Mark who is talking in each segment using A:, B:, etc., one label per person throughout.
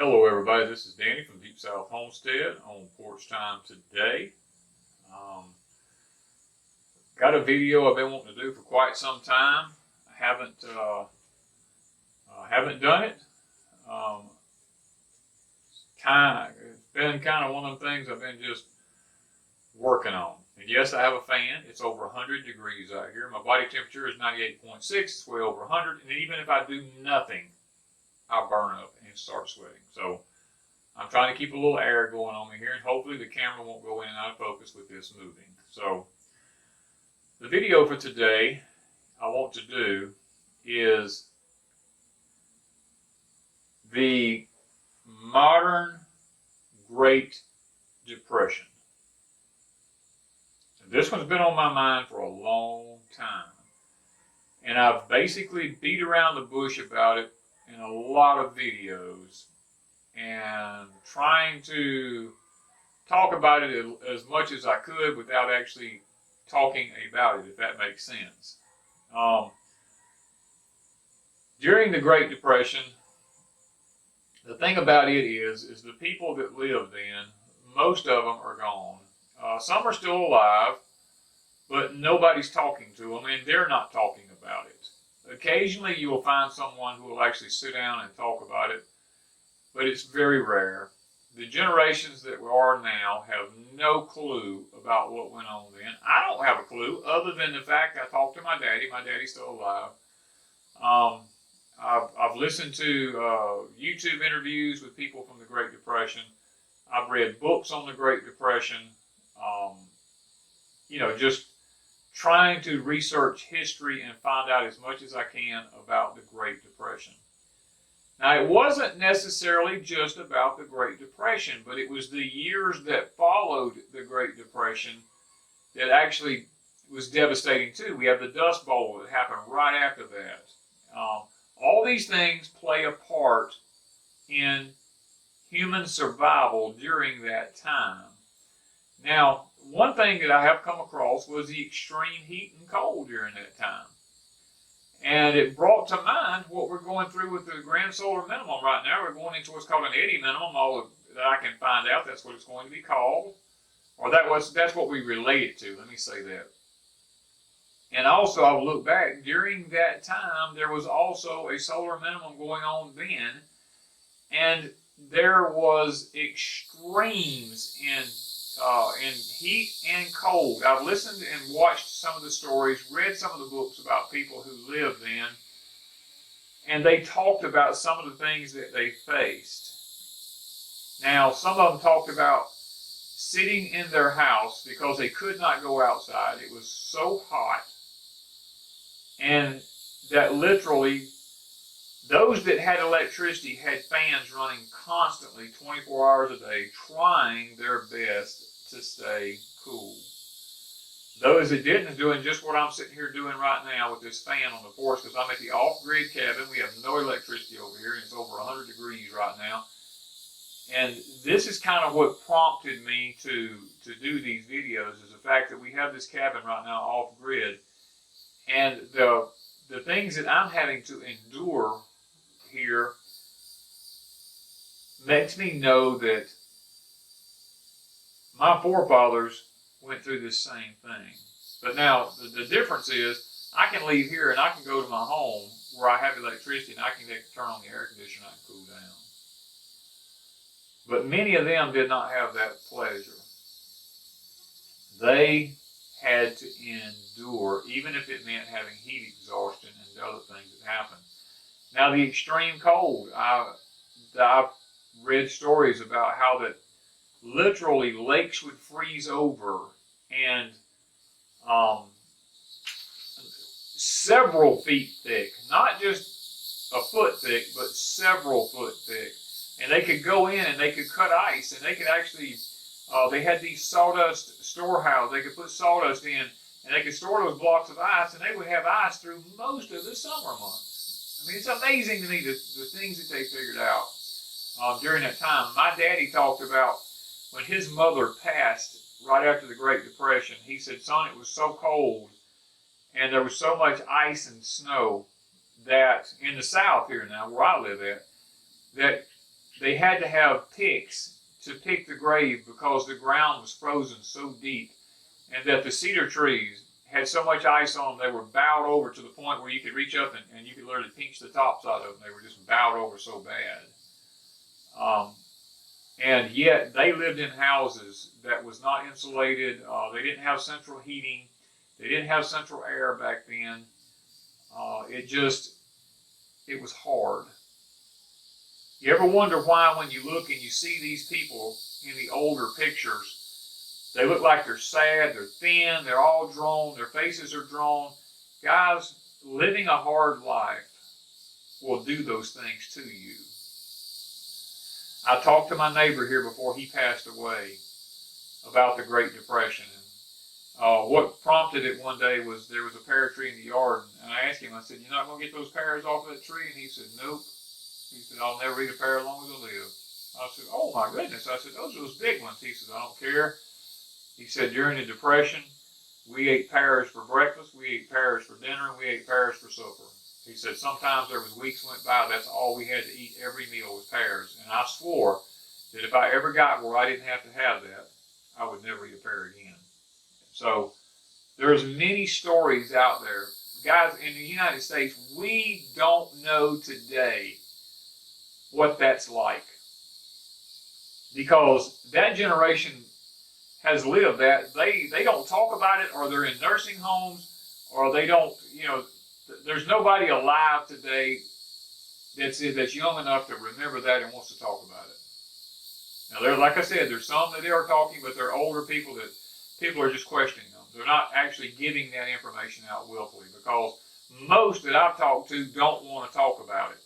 A: Hello everybody, this is Danny from Deepsouth Homestead on Porch Time today. Got a video I've been wanting to do for quite some time. I haven't done it. It's been kind of one of the things I've been just working on. And yes, I have a fan. It's over 100 degrees out here. My body temperature is 98.6. It's way over 100. And even if I do nothing, I'll burn up and start sweating. So I'm trying to keep a little air going on me here, and hopefully the camera won't go in and out of focus with this moving. So the video for today I want to do is the modern Great Depression. And this one's been on my mind for a long time, and I've basically beat around the bush about it in a lot of videos and trying to talk about it as much as I could without actually talking about it, if that makes sense. During the Great Depression, the thing about it is the people that lived then, most of them are gone. Some are still alive, but nobody's talking to them, and they're not talking about it. Occasionally you will find someone who will actually sit down and talk about it, but it's very rare. The generations that we are now have no clue about what went on then. I don't have a clue other than the fact I talked to my daddy. My daddy's still alive. I've listened to YouTube interviews with people from the Great Depression. I've read books on the Great Depression. Just trying to research history and find out as much as I can about the Great Depression. Now, it wasn't necessarily just about the Great Depression, but it was the years that followed the Great Depression that actually was devastating too. We have the Dust Bowl that happened right after that. All these things play a part in human survival during that time. Now, one thing that I have come across was the extreme heat and cold during that time. And it brought to mind what we're going through with the grand solar minimum right now. We're going into what's called an eddy minimum. All that I can find out, that's what it's going to be called. Or that's what we relate it to. Let me say that. And also, I'll look back. During that time, there was also a solar minimum going on then. And there was extremes in heat and cold. I've listened and watched some of the stories, read some of the books about people who lived then, and they talked about some of the things that they faced. Now, some of them talked about sitting in their house because they could not go outside. It was so hot, and that literally those that had electricity had fans running constantly 24 hours a day, trying their best to stay cool. Those that didn't are doing just what I'm sitting here doing right now with this fan on the porch, because I'm at the off-grid cabin. We have no electricity over here, and it's over 100 degrees right now. And this is kind of what prompted me to do these videos, is the fact that we have this cabin right now off-grid. And the things that I'm having to endure here makes me know that my forefathers went through this same thing. But now the difference is I can leave here and I can go to my home where I have electricity and I can turn on the air conditioner and I can cool down. But many of them did not have that pleasure. They had to endure, even if it meant having heat exhaustion and other things that happened. Now, the extreme cold, I've read stories about how that literally lakes would freeze over and several feet thick, not just a foot thick, but several foot thick. And they could go in and they could cut ice, and they could actually, they had these sawdust storehouses. They could put sawdust in, and they could store those blocks of ice, and they would have ice through most of the summer months. I mean, it's amazing to me the things that they figured out during that time. My daddy talked about when his mother passed right after the Great Depression. He said, son, it was so cold and there was so much ice and snow that in the South here now, where I live at, that they had to have picks to pick the grave because the ground was frozen so deep, and that the cedar trees had so much ice on them, they were bowed over to the point where you could reach up and you could literally pinch the tops out of them. They were just bowed over so bad. And yet they lived in houses that was not insulated. They didn't have central heating. They didn't have central air back then. It was hard. You ever wonder why when you look and you see these people in the older pictures, they look like they're sad, they're thin, they're all drawn, their faces are drawn. Guys, living a hard life will do those things to you. I talked to my neighbor here before he passed away about the Great Depression. What prompted it one day was there was a pear tree in the yard, and I asked him, I said, "You're not going to get those pears off of that tree?" And he said, "Nope." He said, "I'll never eat a pear as long as I live." I said, "Oh my goodness." I said, "Those are those big ones." He said, "I don't care." He said, "During the Depression, we ate pears for breakfast, we ate pears for dinner, and we ate pears for supper." He said, "Sometimes there was weeks went by, that's all we had to eat every meal was pears. And I swore that if I ever got where I didn't have to have that, I would never eat a pear again." So there's many stories out there. Guys, in the United States, we don't know today what that's like, because that generation has lived that. They don't talk about it, or they're in nursing homes, or they don't, there's nobody alive today that's young enough to remember that and wants to talk about it. Now, there, like I said, there's some that are talking, but they're older people that people are just questioning them. They're not actually giving that information out willfully, because most that I've talked to don't want to talk about it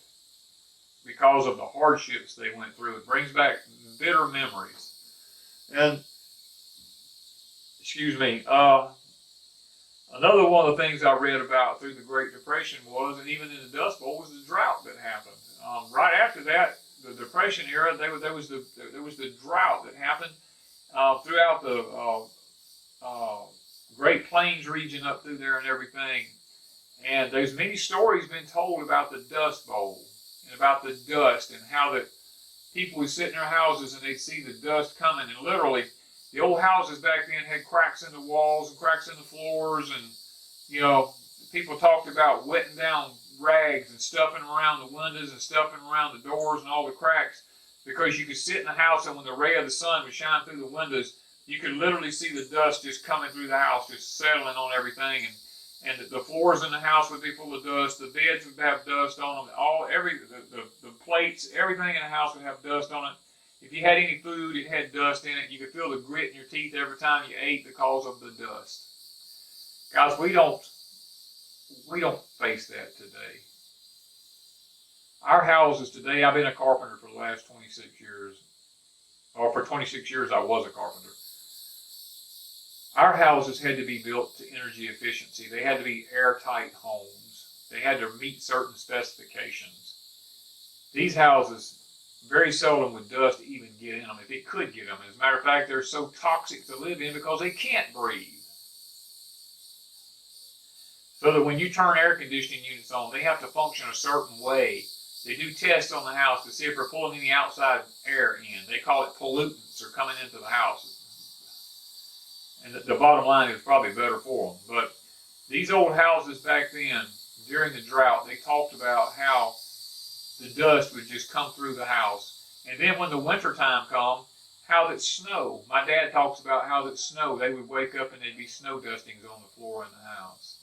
A: because of the hardships they went through. It brings back bitter memories. And, excuse me, another one of the things I read about through the Great Depression was, and even in the Dust Bowl, was the drought that happened. Right after that, the Depression era, there was the drought that happened throughout the Great Plains region up through there and everything. And there's many stories been told about the Dust Bowl and about the dust, and how that people would sit in their houses and they'd see the dust coming, and literally the old houses back then had cracks in the walls and cracks in the floors, and people talked about wetting down rags and stuffing around the windows and stuffing around the doors and all the cracks, because you could sit in the house, and when the ray of the sun would shine through the windows, you could literally see the dust just coming through the house, just settling on everything, and the floors in the house would be full of dust. The beds would have dust on them. The plates, everything in the house would have dust on it. If you had any food, it had dust in it. You could feel the grit in your teeth every time you ate because of the dust. Guys, we don't face that today. Our houses today, I've been a carpenter for the last 26 years. Or for 26 years, I was a carpenter. Our houses had to be built to energy efficiency. They had to be airtight homes. They had to meet certain specifications. These houses, very seldom would dust even get in them, if it could get them. As a matter of fact, they're so toxic to live in because they can't breathe. So that when you turn air conditioning units on, they have to function a certain way. They do tests on the house to see if they're pulling any outside air in. They call it pollutants are coming into the house. And the bottom line is probably better for them. But these old houses back then, during the drought, they talked about how the dust would just come through the house. And then when the winter time come, how that snow. My dad talks about how that snow, they would wake up and there'd be snow dustings on the floor in the house.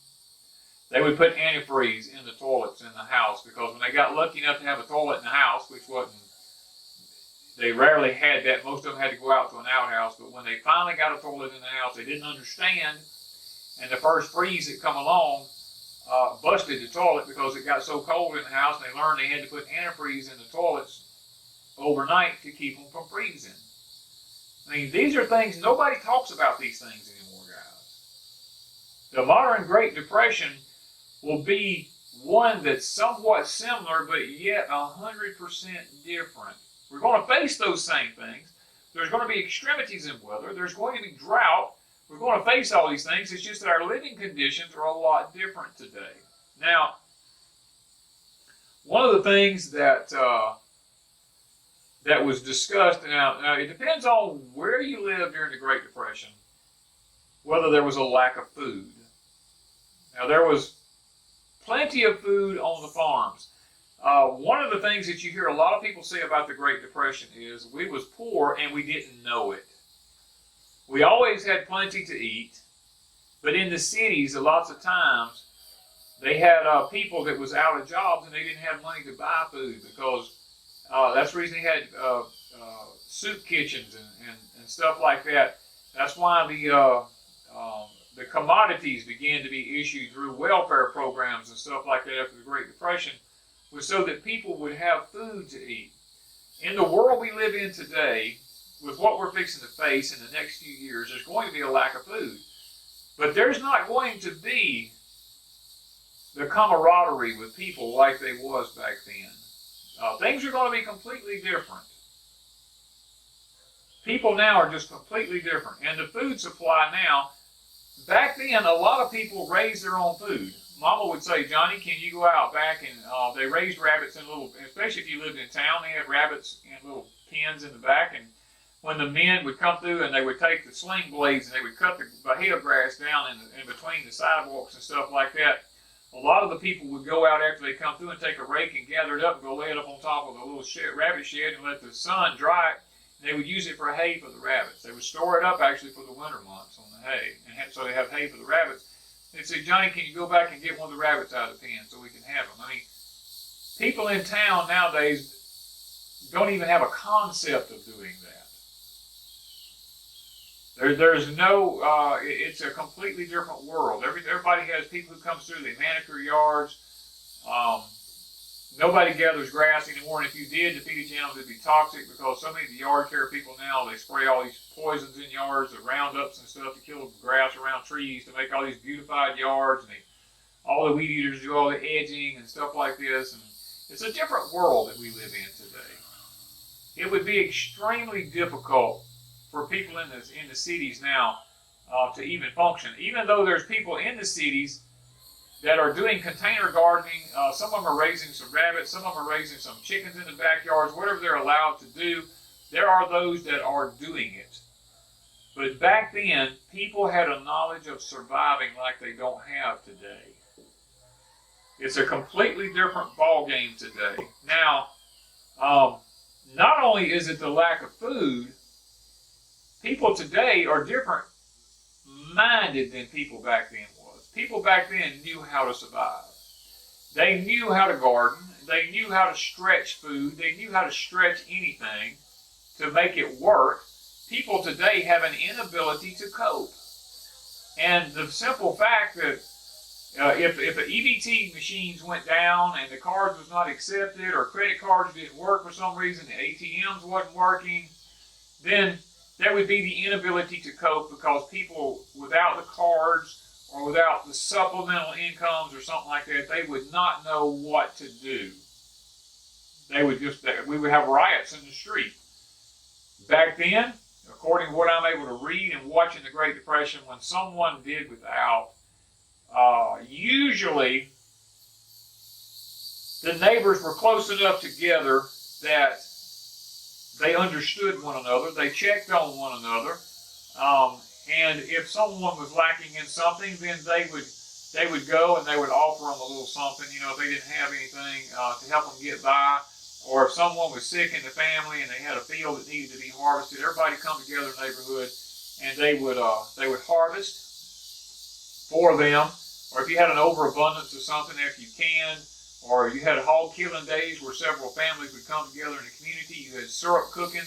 A: They would put antifreeze in the toilets in the house, because when they got lucky enough to have a toilet in the house, which wasn't, they rarely had that. Most of them had to go out to an outhouse. But when they finally got a toilet in the house, they didn't understand. And the first freeze that come along busted the toilet because it got so cold in the house. And they learned they had to put antifreeze in the toilets overnight to keep them from freezing. I mean, these are things, nobody talks about these things anymore, guys. The modern Great Depression will be one that's somewhat similar, but yet 100% different. We're going to face those same things. There's going to be extremities in weather. There's going to be drought. We're going to face all these things. It's just that our living conditions are a lot different today. Now, one of the things that that was discussed. Now, it depends on where you lived during the Great Depression, whether there was a lack of food. Now, there was plenty of food on the farms. One of the things that you hear a lot of people say about the Great Depression is we was poor and we didn't know it. We always had plenty to eat, but in the cities, lots of times, they had people that was out of jobs and they didn't have money to buy food because that's the reason they had soup kitchens and stuff like that. That's why the commodities began to be issued through welfare programs and stuff like that after the Great Depression, was so that people would have food to eat. In the world we live in today, with what we're fixing to face in the next few years, there's going to be a lack of food. But there's not going to be the camaraderie with people like they was back then. Things are going to be completely different. People now are just completely different. And the food supply now, back then, a lot of people raised their own food. Mama would say, Johnny, can you go out back? And they raised rabbits in little, especially if you lived in town, they had rabbits in little pens in the back. And when the men would come through and they would take the sling blades and they would cut the bahia grass down in between the sidewalks and stuff like that, a lot of the people would go out after they come through and take a rake and gather it up and go lay it up on top of a little rabbit shed and let the sun dry it. And they would use it for hay for the rabbits. They would store it up actually for the winter months on the hay. And so they have hay for the rabbits. They'd say, Johnny, can you go back and get one of the rabbits out of the pen so we can have them? I mean, people in town nowadays don't even have a concept of doing that. There's no, it's a completely different world. Everybody has people who come through, they manicure yards. Nobody gathers grass anymore, and if you did, to feed the animals, it'd be toxic because so many of the yard care people now, they spray all these poisons in yards, the Roundups and stuff to kill grass around trees to make all these beautified yards, and all the weed eaters do all the edging and stuff like this, and it's a different world that we live in today. It would be extremely difficult for people in the cities now to even function, even though there's people in the cities that are doing container gardening. Some of them are raising some rabbits, some of them are raising some chickens in the backyards, whatever they're allowed to do. There are those that are doing it. But back then, people had a knowledge of surviving like they don't have today. It's a completely different ball game today. Now, not only is it the lack of food, people today are different minded than people back then was. People back then knew how to survive. They knew how to garden. They knew how to stretch food. They knew how to stretch anything to make it work. People today have an inability to cope. And the simple fact that if the EBT machines went down and the cards was not accepted or credit cards didn't work for some reason, the ATMs wasn't working, then there would be the inability to cope because people without the cards or without the supplemental incomes or something like that, they would not know what to do. We would have riots in the street. Back then, according to what I'm able to read and watch in the Great Depression, when someone did without, usually the neighbors were close enough together that they understood one another, they checked on one another, and if someone was lacking in something, then they would go and they would offer them a little something, if they didn't have anything to help them get by, or if someone was sick in the family and they had a field that needed to be harvested, everybody come together in the neighborhood and they would harvest for them. Or if you had an overabundance of something after you canned, or you had hog killing days where several families would come together in the community, you had syrup cooking.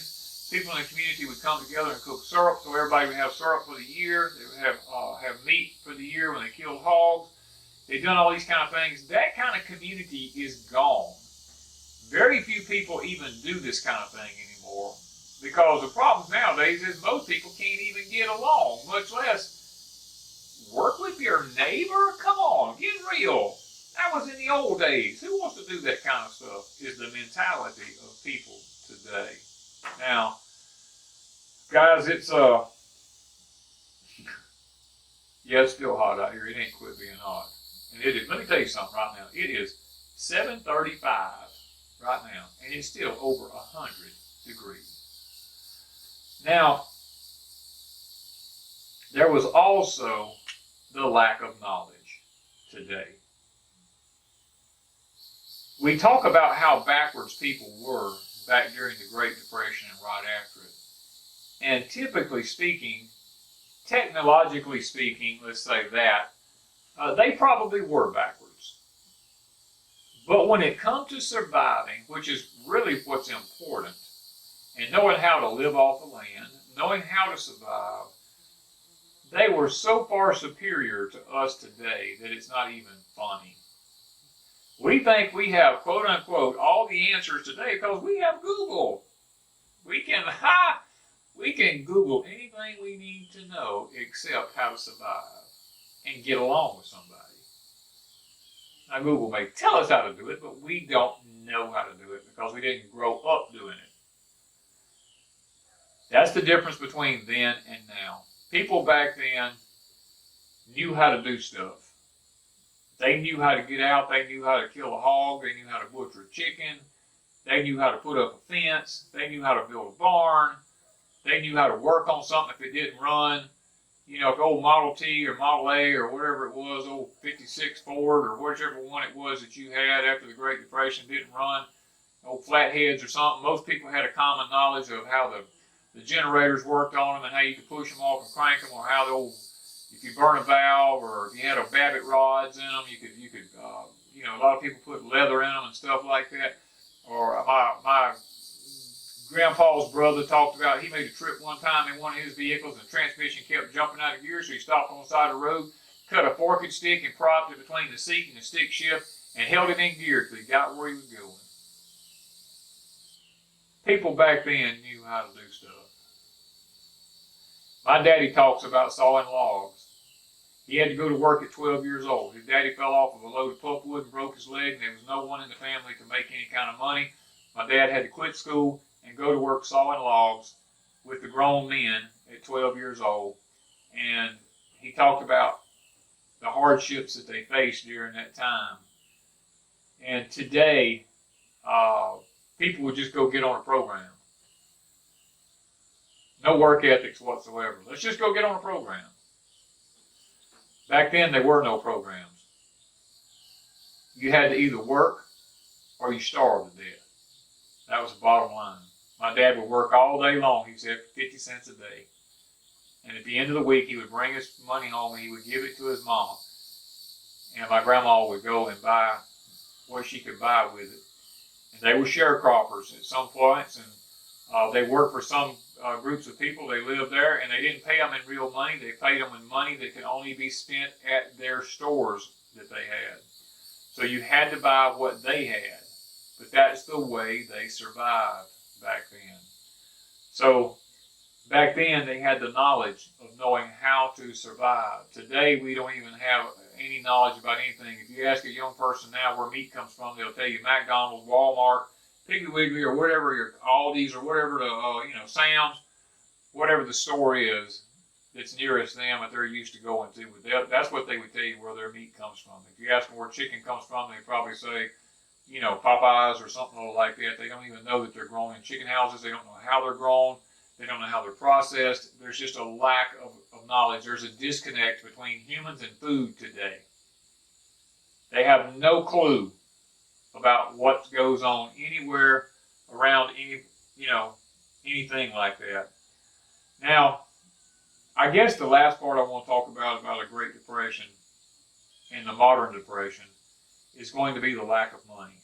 A: People in the community would come together and cook syrup, so everybody would have syrup for the year. They would have meat for the year when they killed hogs. They've done all these kind of things. That kind of community is gone. Very few people even do this kind of thing anymore, because the problem nowadays is most people can't even get along, much less work with your neighbor. Come on, get real. That was in the old days. Who wants to do that kind of stuff? Is the mentality of people today. Now, guys, it's it's still hot out here. It ain't quit being hot. And it is, let me tell you something right now. It is 7:35 right now, and it's still over 100 degree. Now, there was also the lack of knowledge today. We talk about how backwards people were back during the Great Depression and right after it. And typically speaking, technologically speaking, let's say that, they probably were backwards. But when it comes to surviving, which is really what's important, and knowing how to live off the land, knowing how to survive, they were so far superior to us today that it's not even funny. We think we have, quote unquote, all the answers today because we have Google. We can Google anything we need to know except how to survive and get along with somebody. Now, Google may tell us how to do it, but we don't know how to do it because we didn't grow up doing it. That's the difference between then and now. People back then knew how to do stuff. They knew how to get out. They knew how to kill a hog. They knew how to butcher a chicken. They knew how to put up a fence. They knew how to build a barn. They knew how to work on something if it didn't run. You know, if the old Model T or Model A or whatever it was, old 56 Ford or whichever one it was that you had after the Great Depression didn't run, old flatheads or something, most people had a common knowledge of how the generators worked on them and how you could push them off and crank them, or how the old, if you burn a valve or if you had a Babbitt rods in them, you could you know, a lot of people put leather in them and stuff like that. Or my grandpa's brother talked about, he made a trip one time in one of his vehicles and the transmission kept jumping out of gear, so he stopped on the side of the road, cut a forked stick and propped it between the seat and the stick shift and held it in gear till he got where he was going. People back then knew how to do stuff. My daddy talks about sawing logs. He had to go to work at 12 years old. His daddy fell off of a load of pulpwood and broke his leg, and there was no one in the family to make any kind of money. My dad had to quit school and go to work sawing logs with the grown men at 12 years old. And he talked about the hardships that they faced during that time. And today, people would just go get on a program. No work ethics whatsoever. Let's just go get on a program. Back then, there were no programs. You had to either work or you starved to death. That was the bottom line. My dad would work all day long. He said 50 cents a day. And at the end of the week, he would bring his money home and he would give it to his mama. And my grandma would go and buy what she could buy with it. And they were sharecroppers at some points, and they worked for some groups of people. They lived there, and they didn't pay them in real money. They paid them in money that could only be spent at their stores that they had. So you had to buy what they had, but that's the way they survived back then. So back then, they had the knowledge of knowing how to survive. Today, we don't even have any knowledge about anything. If you ask a young person now where meat comes from, they'll tell you McDonald's, Walmart, Piggly Wiggly, or whatever, your Aldi's, or whatever the Sam's, whatever the store is that's nearest them that they're used to going to. That's what they would tell you where their meat comes from. If you ask them where chicken comes from, they probably say, Popeyes or something like that. They don't even know that they're grown in chicken houses. They don't know how they're grown. They don't know how they're processed. There's just a lack of knowledge. There's a disconnect between humans and food today. They have no clue about what goes on anywhere around anything like that. Now, I guess the last part I want to talk about a Great Depression and the modern depression is going to be the lack of money.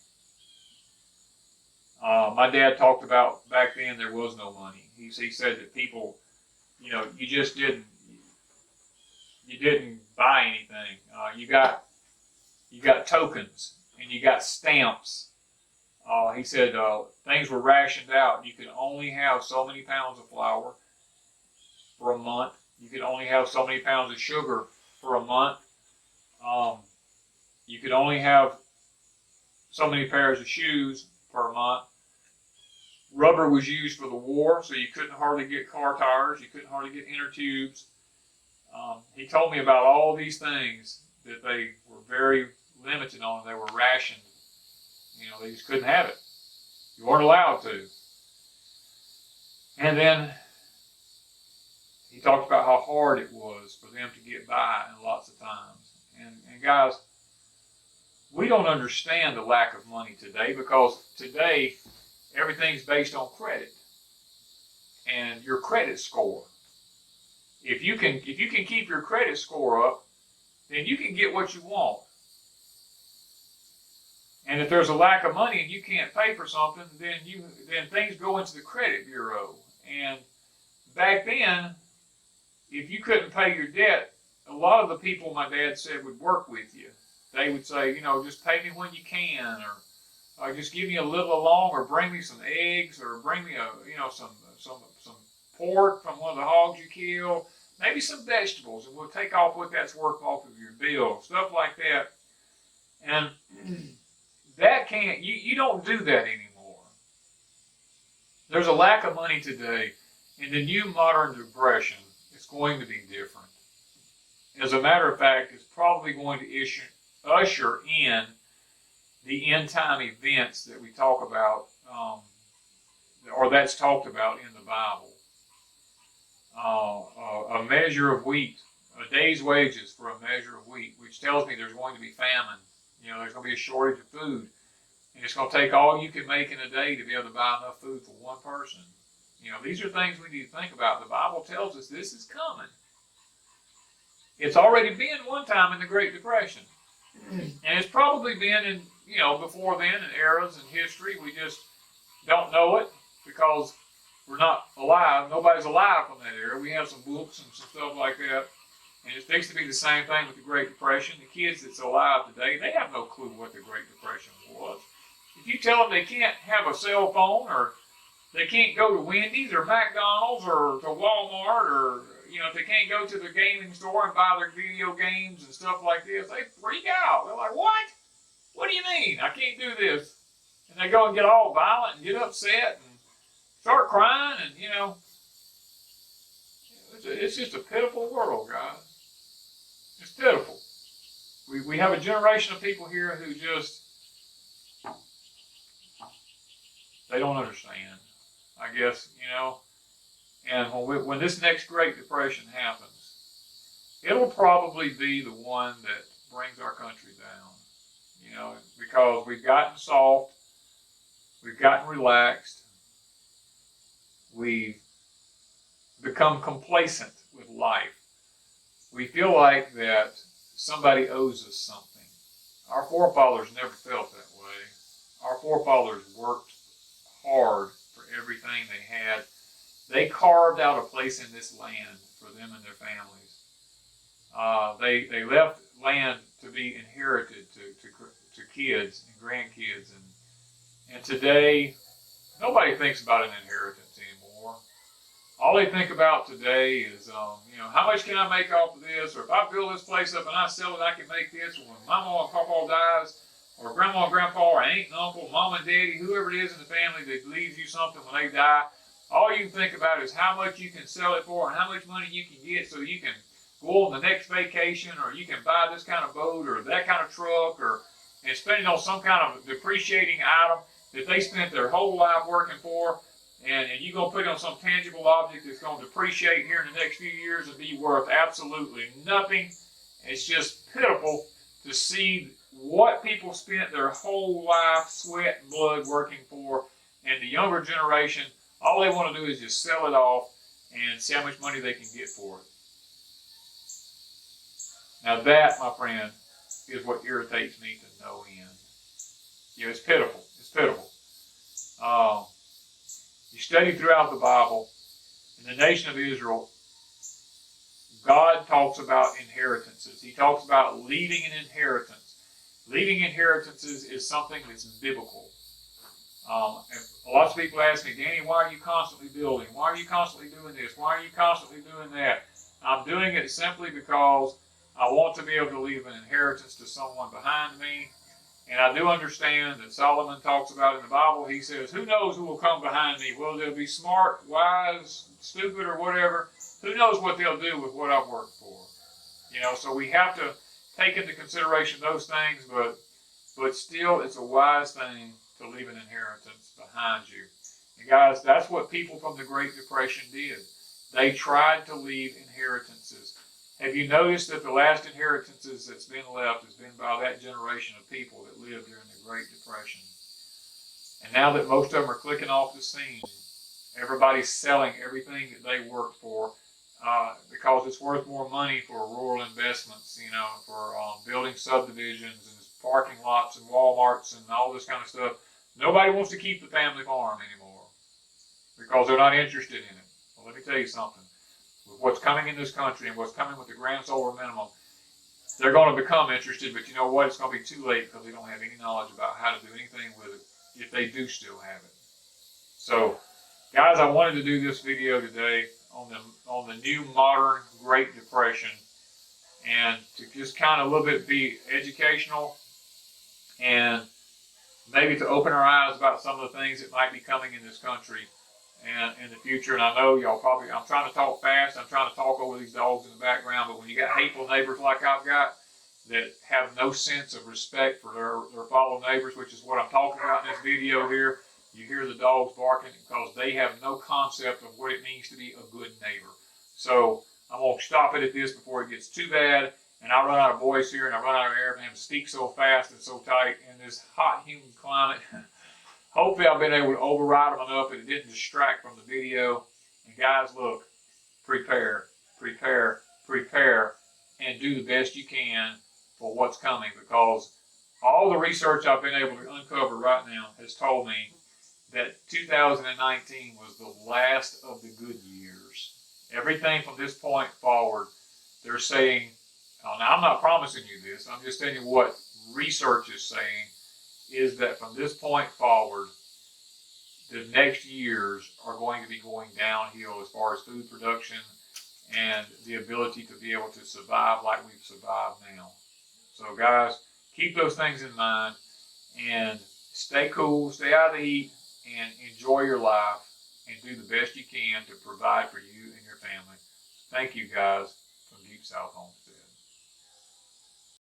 A: My dad talked about back then there was no money. He said that people, you just didn't buy anything. You got tokens and you got stamps. He said things were rationed out. You could only have so many pounds of flour for a month. You could only have so many pounds of sugar for a month. You could only have so many pairs of shoes per month. Rubber was used for the war, so you couldn't hardly get car tires. You couldn't hardly get inner tubes. He told me about all these things that they were very limited on. They were rationed. They just couldn't have it. You weren't allowed to. And then he talked about how hard it was for them to get by in lots of times. And guys, we don't understand the lack of money today, because today everything's based on credit and your credit score. If you can keep your credit score up, then you can get what you want. And if there's a lack of money and you can't pay for something, then things go into the credit bureau. And back then, if you couldn't pay your debt, a lot of the people my dad said would work with you. They would say, just pay me when you can, or just give me a little along, or bring me some eggs, or bring me some pork from one of the hogs you kill, maybe some vegetables, and we'll take off what that's worth off of your bill, stuff like that. And that you don't do that anymore. There's a lack of money today. In the new modern depression, it's going to be different. As a matter of fact, it's probably going to usher in the end time events that we talk about, or that's talked about in the Bible. A measure of wheat, a day's wages for a measure of wheat, which tells me there's going to be famine. There's going to be a shortage of food. And it's going to take all you can make in a day to be able to buy enough food for one person. These are things we need to think about. The Bible tells us this is coming. It's already been one time in the Great Depression. And it's probably been in, before then in eras in history. We just don't know it because we're not alive. Nobody's alive from that era. We have some books and some stuff like that. And it fixed to be the same thing with the Great Depression. The kids that's alive today, they have no clue what the Great Depression was. If you tell them they can't have a cell phone, or they can't go to Wendy's or McDonald's or to Walmart, or if they can't go to the gaming store and buy their video games and stuff like this, they freak out. They're like, what? What do you mean? I can't do this. And they go and get all violent and get upset and start crying, and it's just a pitiful world, guys. It's pitiful. We have a generation of people here who just, they don't understand, I guess, and when this next Great Depression happens, it'll probably be the one that brings our country down, because we've gotten soft, we've gotten relaxed, we've become complacent with life. We feel like that somebody owes us something. Our forefathers never felt that way. Our forefathers worked hard for everything they had. They carved out a place in this land for them and their families. They left land to be inherited to kids and grandkids. And today, nobody thinks about an inheritance anymore. All they think about today is, how much can I make off of this? Or if I build this place up and I sell it, I can make this. Or when Mama and Papa dies, or Grandma and Grandpa, or Aunt and Uncle, Mom and Daddy, whoever it is in the family that leaves you something when they die, all you can think about is how much you can sell it for and how much money you can get so you can go on the next vacation, or you can buy this kind of boat or that kind of truck, and spending on some kind of depreciating item that they spent their whole life working for. And you're going to put it on some tangible object that's going to depreciate here in the next few years and be worth absolutely nothing. It's just pitiful to see what people spent their whole life, sweat and blood working for. And the younger generation, all they want to do is just sell it off and see how much money they can get for it. Now that, my friend, is what irritates me to no end. It's pitiful. It's pitiful. You study throughout the Bible, in the nation of Israel, God talks about inheritances. He talks about leaving an inheritance. Leaving inheritances is something that's biblical. And lots of people ask me, Danny, why are you constantly building? Why are you constantly doing this? Why are you constantly doing that? I'm doing it simply because I want to be able to leave an inheritance to someone behind me. And I do understand that Solomon talks about in the Bible, he says, who knows who will come behind me? Whether they'll be smart, wise, stupid, or whatever. Who knows what they'll do with what I've worked for? So we have to take into consideration those things, but still it's a wise thing to leave an inheritance behind you. And guys, that's what people from the Great Depression did. They tried to leave inheritances. Have you noticed that the last inheritances that's been left has been by that generation of people that lived during the Great Depression? And now that most of them are clicking off the scene, everybody's selling everything that they worked for because it's worth more money for rural investments, you know, for building subdivisions and parking lots and Walmarts and all this kind of stuff. Nobody wants to keep the family farm anymore because they're not interested in it. Well, let me tell you something. With what's coming in this country and what's coming with the grand solar minimum, they're going to become interested, but you know what? It's going to be too late because they don't have any knowledge about how to do anything with it if they do still have it. So, guys, I wanted to do this video today on the new modern Great Depression, and to just kind of a little bit be educational and maybe to open our eyes about some of the things that might be coming in this country and in the future. And I know y'all probably, I'm trying to talk fast, I'm trying to talk over these dogs in the background, but when you got hateful neighbors like I've got that have no sense of respect for their fellow neighbors, which is what I'm talking about in this video here, you hear the dogs barking because they have no concept of what it means to be a good neighbor. So I'm going to stop it at this before it gets too bad, and I run out of voice here, and I run out of air, and I speak so fast and so tight in this hot, humid climate. Hopefully I've been able to override them enough that it didn't distract from the video. And guys, look, prepare, prepare, prepare, and do the best you can for what's coming, because all the research I've been able to uncover right now has told me that 2019 was the last of the good years. Everything from this point forward, they're saying, now I'm not promising you this, I'm just telling you what research is saying, is that from this point forward, the next years are going to be going downhill as far as food production and the ability to be able to survive like we've survived now. So guys, keep those things in mind and stay cool, stay out of the heat, and enjoy your life and do the best you can to provide for you and your family. Thank you guys from Deepsouth Homestead.